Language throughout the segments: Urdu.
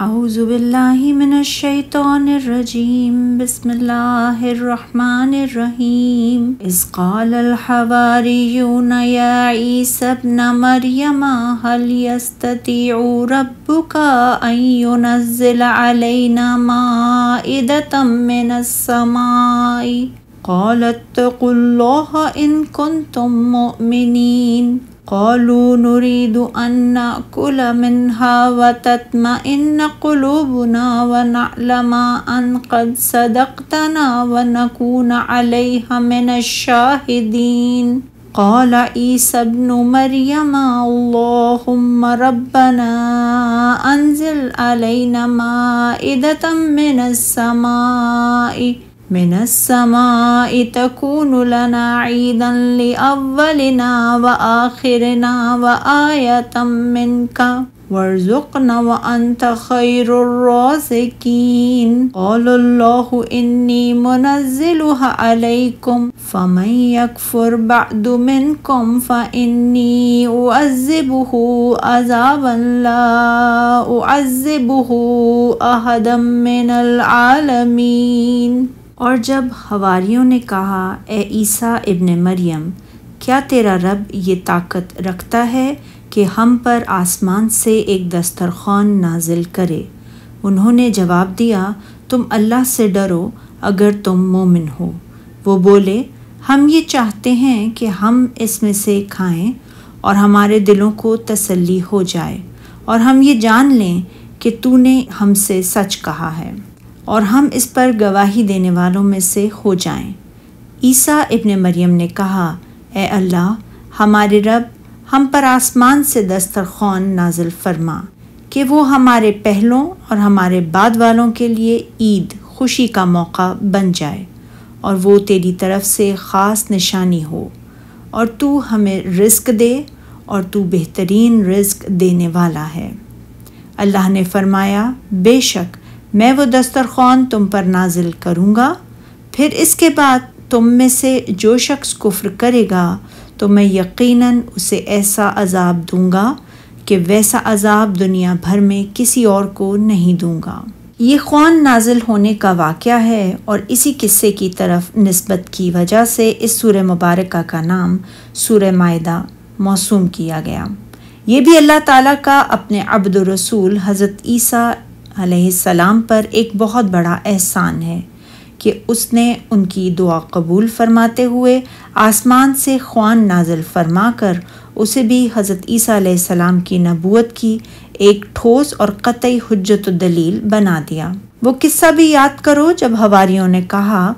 اعوذ باللہ من الشیطان الرجیم بسم اللہ الرحمن الرحیم اذ قال الحواریون یا عیسی ابن مریم هل یستطیع ربک ان ینزل علینا مائدة من السماء قال اتقوا اللہ ان کنتم مؤمنین قالوا نريد أن نأكل منها وتطمئن قلوبنا ونعلم أن قد صدقتنا ونكون عليها من الشاهدين قال عيسى ابن مريم اللهم ربنا أنزل علينا مائدة من السماء تكون لنا عيدا لأولنا وآخرنا وآية منك وارزقنا وأنت خير الرازقين قال الله إني منزلها عليكم فمن يكفر بعد منكم فإني أعذبه عذابا لا أعذبه أحدا من العالمين۔ اور جب حواریوں نے کہا اے عیسیٰ ابن مریم، کیا تیرا رب یہ طاقت رکھتا ہے کہ ہم پر آسمان سے ایک دسترخوان نازل کرے؟ انہوں نے جواب دیا، تم اللہ سے ڈرو اگر تم مومن ہو۔ وہ بولے، ہم یہ چاہتے ہیں کہ ہم اس میں سے کھائیں اور ہمارے دلوں کو تسلی ہو جائے اور ہم یہ جان لیں کہ تو نے ہم سے سچ کہا ہے اور ہم اس پر گواہی دینے والوں میں سے ہو جائیں۔ عیسیٰ ابن مریم نے کہا، اے اللہ ہمارے رب، ہم پر آسمان سے دسترخوان نازل فرما کہ وہ ہمارے پہلوں اور ہمارے بعد والوں کے لیے عید خوشی کا موقع بن جائے اور وہ تیری طرف سے خاص نشانی ہو، اور تو ہمیں رزق دے اور تو بہترین رزق دینے والا ہے۔ اللہ نے فرمایا، بے شک میں وہ دسترخوان تم پر نازل کروں گا، پھر اس کے بعد تم میں سے جو شخص کفر کرے گا تو میں یقیناً اسے ایسا عذاب دوں گا کہ ویسا عذاب دنیا بھر میں کسی اور کو نہیں دوں گا۔ یہ خوان نازل ہونے کا واقعہ ہے اور اسی قصے کی طرف نسبت کی وجہ سے اس سورہ مبارکہ کا نام سورہ مائدہ موسوم کیا گیا۔ یہ بھی اللہ تعالیٰ کا اپنے عبد و رسول حضرت عیسیٰ علیہ السلام پر ایک بہت بڑا احسان ہے کہ اس نے ان کی دعا قبول فرماتے ہوئے آسمان سے خوان نازل فرما کر اسے بھی حضرت عیسیٰ علیہ السلام کی نبوت کی ایک ٹھوس اور قطعی حجت و دلیل بنا دیا۔ وہ قصہ بھی یاد کرو جب حواریوں نے کہا،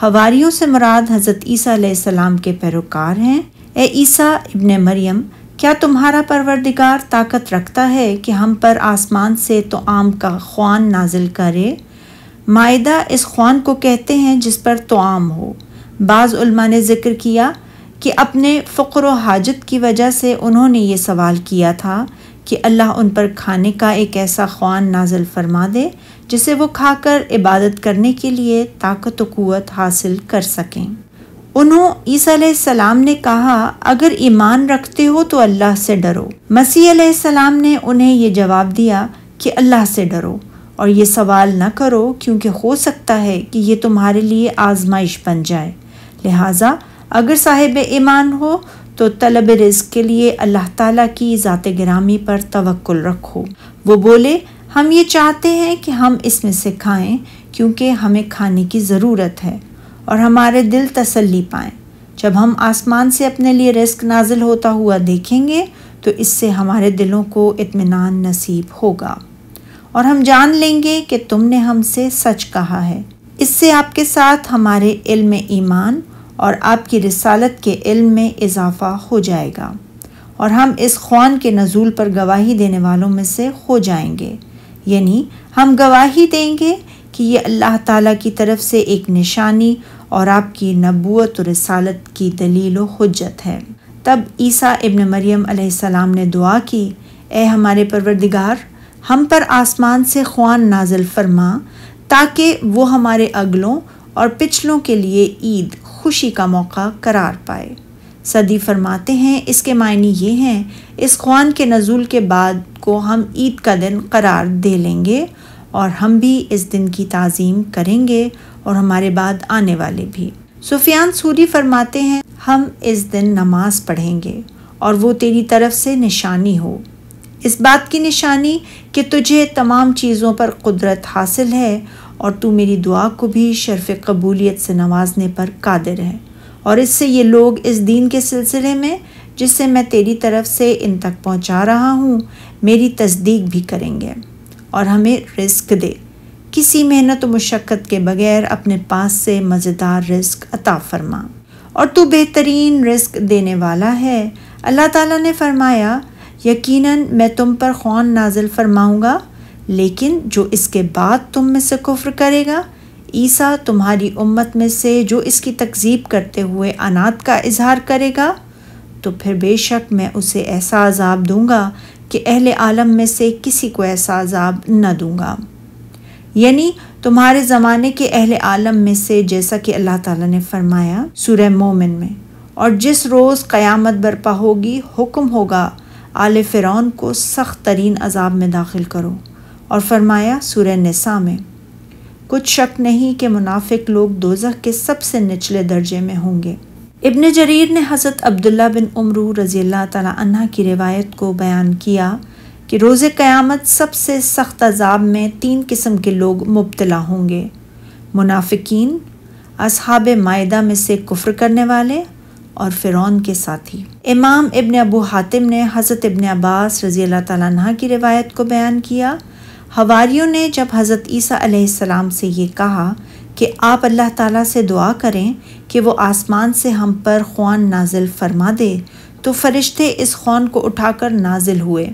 حواریوں سے مراد حضرت عیسیٰ علیہ السلام کے پیروکار ہیں، اے عیسیٰ ابن مریم، کیا تمہارا پروردگار طاقت رکھتا ہے کہ ہم پر آسمان سے طعام کا خوان نازل کرے؟ مائدہ اس خوان کو کہتے ہیں جس پر طعام ہو۔ بعض علماء نے ذکر کیا کہ اپنے فقر و حاجت کی وجہ سے انہوں نے یہ سوال کیا تھا کہ اللہ ان پر کھانے کا ایک ایسا خوان نازل فرما دے جسے وہ کھا کر عبادت کرنے کے لیے طاقت و قوت حاصل کر سکیں۔ عیسیٰ علیہ السلام نے کہا، اگر ایمان رکھتے ہو تو اللہ سے ڈرو۔ مسیح علیہ السلام نے انہیں یہ جواب دیا کہ اللہ سے ڈرو اور یہ سوال نہ کرو کیونکہ ہو سکتا ہے کہ یہ تمہارے لیے آزمائش بن جائے، لہٰذا اگر صاحب ایمان ہو تو طلب رزق کے لیے اللہ تعالیٰ کی ذات گرامی پر توکل رکھو۔ وہ بولے، ہم یہ چاہتے ہیں کہ ہم اس میں سے کھائیں کیونکہ ہمیں کھانے کی ضرورت ہے اور ہمارے دل تسلی پائیں۔ جب ہم آسمان سے اپنے لیے رزق نازل ہوتا ہوا دیکھیں گے تو اس سے ہمارے دلوں کو اطمینان نصیب ہوگا اور ہم جان لیں گے کہ تم نے ہم سے سچ کہا ہے۔ اس سے آپ کے ساتھ ہمارے علم ایمان اور آپ کی رسالت کے علم میں اضافہ ہو جائے گا اور ہم اس خوان کے نزول پر گواہی دینے والوں میں سے ہو جائیں گے، یعنی ہم گواہی دیں گے کہ یہ اللہ تعالیٰ کی طرف سے ایک نشانی اور آپ کی نبوت و رسالت کی دلیل و حجت ہے۔ تب عیسیٰ ابن مریم علیہ السلام نے دعا کی، اے ہمارے پروردگار، ہم پر آسمان سے خوان نازل فرما تاکہ وہ ہمارے اگلوں اور پچھلوں کے لیے عید خوشی کا موقع قرار پائے۔ صدی فرماتے ہیں اس کے معنی یہ ہیں، اس خوان کے نزول کے بعد کو ہم عید کا دن قرار دے لیں گے اور ہم بھی اس دن کی تعظیم کریں گے اور ہمارے بعد آنے والے بھی۔ سفیان ثوری فرماتے ہیں ہم اس دن نماز پڑھیں گے اور وہ تیری طرف سے نشانی ہو، اس بات کی نشانی کہ تجھے تمام چیزوں پر قدرت حاصل ہے اور تو میری دعا کو بھی شرف قبولیت سے نوازنے پر قادر ہے، اور اس سے یہ لوگ اس دین کے سلسلے میں جس سے میں تیری طرف سے ان تک پہنچا رہا ہوں میری تصدیق بھی کریں گے، اور ہمیں رزق دے، کسی محنت و مشقت کے بغیر اپنے پاس سے مزیدار رزق عطا فرما، اور تو بہترین رزق دینے والا ہے۔ اللہ تعالیٰ نے فرمایا یقیناً میں تم پر خوان نازل فرماؤں گا، لیکن جو اس کے بعد تم میں سے کفر کرے گا، عیسیٰ تمہاری امت میں سے جو اس کی تکذیب کرتے ہوئے عناد کا اظہار کرے گا، تو پھر بے شک میں اسے ایسا عذاب دوں گا کہ اہل عالم میں سے کسی کو ایسا عذاب نہ دوں گا، یعنی تمہارے زمانے کے اہل عالم میں سے، جیسا کہ اللہ تعالیٰ نے فرمایا سورہ مومن میں، اور جس روز قیامت برپا ہوگی حکم ہوگا آل فرعون کو سخت ترین عذاب میں داخل کرو، اور فرمایا سورہ نساء میں کچھ شک نہیں کہ منافق لوگ دوزخ کے سب سے نچلے درجے میں ہوں گے۔ ابن جریر نے حضرت عبداللہ بن عمرو رضی اللہ تعالیٰ عنہ کی روایت کو بیان کیا کہ روز قیامت سب سے سخت عذاب میں 3 قسم کے لوگ مبتلا ہوں گے: منافقین، اصحاب مائدہ میں سے کفر کرنے والے، اور فرعون کے ساتھی۔ امام ابن ابو حاتم نے حضرت ابن عباس رضی اللہ تعالیٰ عنہ کی روایت کو بیان کیا، حواریوں نے جب حضرت عیسیٰ علیہ السلام سے یہ کہا کہ آپ اللہ تعالیٰ سے دعا کریں کہ وہ آسمان سے ہم پر خوان نازل فرما دے، تو فرشتے اس خوان کو اٹھا کر نازل ہوئے،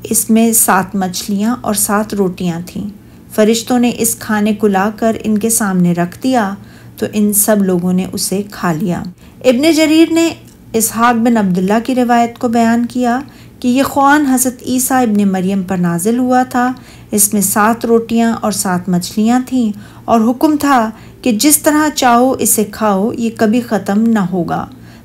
اس میں 7 مچھلیاں اور 7 روٹیاں تھیں۔ فرشتوں نے اس کھانے کو لا کر ان کے سامنے رکھ دیا تو ان سب لوگوں نے اسے کھا لیا۔ ابن جریر نے اسحاق بن عبداللہ کی روایت کو بیان کیا کہ یہ خوان حضرت عیسیٰ ابن مریم پر نازل ہوا تھا، اس میں 7 روٹیاں اور 7 مچھلیاں تھیں، اور حکم تھا کہ جس طرح چاہو اسے کھاؤ، یہ کبھی ختم نہ ہوگا،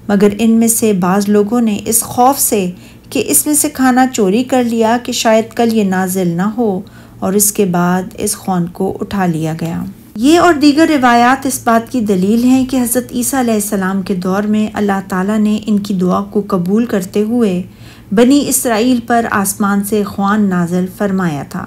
مگر ان میں سے بعض لوگوں نے اس خوف سے کہ اس میں سے کھانا چوری کر لیا کہ شاید کل یہ نازل نہ ہو، اور اس کے بعد اس خوان کو اٹھا لیا گیا۔ یہ اور دیگر روایات اس بات کی دلیل ہیں کہ حضرت عیسیٰ علیہ السلام کے دور میں اللہ تعالیٰ نے ان کی دعا کو قبول کرتے ہوئے بنی اسرائیل پر آسمان سے خوان نازل فرمایا تھا،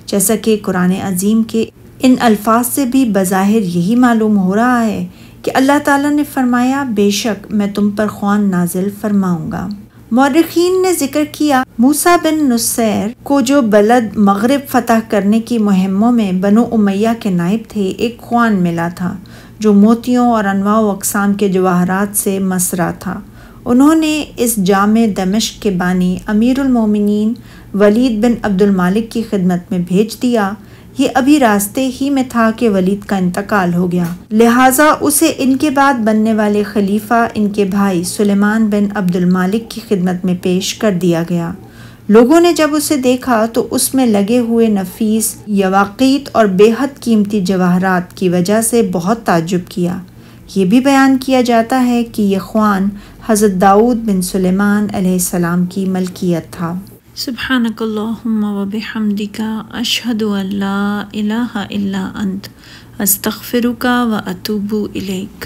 جیسا کہ قرآن عظیم کے ان الفاظ سے بھی بظاہر یہی معلوم ہو رہا ہے کہ اللہ تعالیٰ نے فرمایا بے شک میں تم پر خوان نازل فرماؤں گا۔ مورخین نے ذکر کیا موسیٰ بن نصیر کو جو بلد مغرب فتح کرنے کی مہموں میں بنو امیہ کے نائب تھے، ایک خوان ملا تھا جو موتیوں اور انواع و اقسام کے جواہرات سے مسرا تھا۔ انہوں نے اس جامع دمشق کے بانی امیر المومنین ولید بن عبد المالک کی خدمت میں بھیج دیا۔ یہ ابھی راستے ہی میں تھا کہ ولید کا انتقال ہو گیا، لہٰذا اسے ان کے بعد بننے والے خلیفہ ان کے بھائی سلیمان بن عبد المالک کی خدمت میں پیش کر دیا گیا۔ لوگوں نے جب اسے دیکھا تو اس میں لگے ہوئے نفیس یواقیت اور بے حد قیمتی جواہرات کی وجہ سے بہت تعجب کیا۔ یہ بھی بیان کیا جاتا ہے کہ یہ خوان حضرت داؤد بن سلیمان علیہ السلام کی ملکیت تھا۔ سبحانک اللہم و بحمدک، اشہد ان لا الہ الا انت، استغفرک و اتوب الیک۔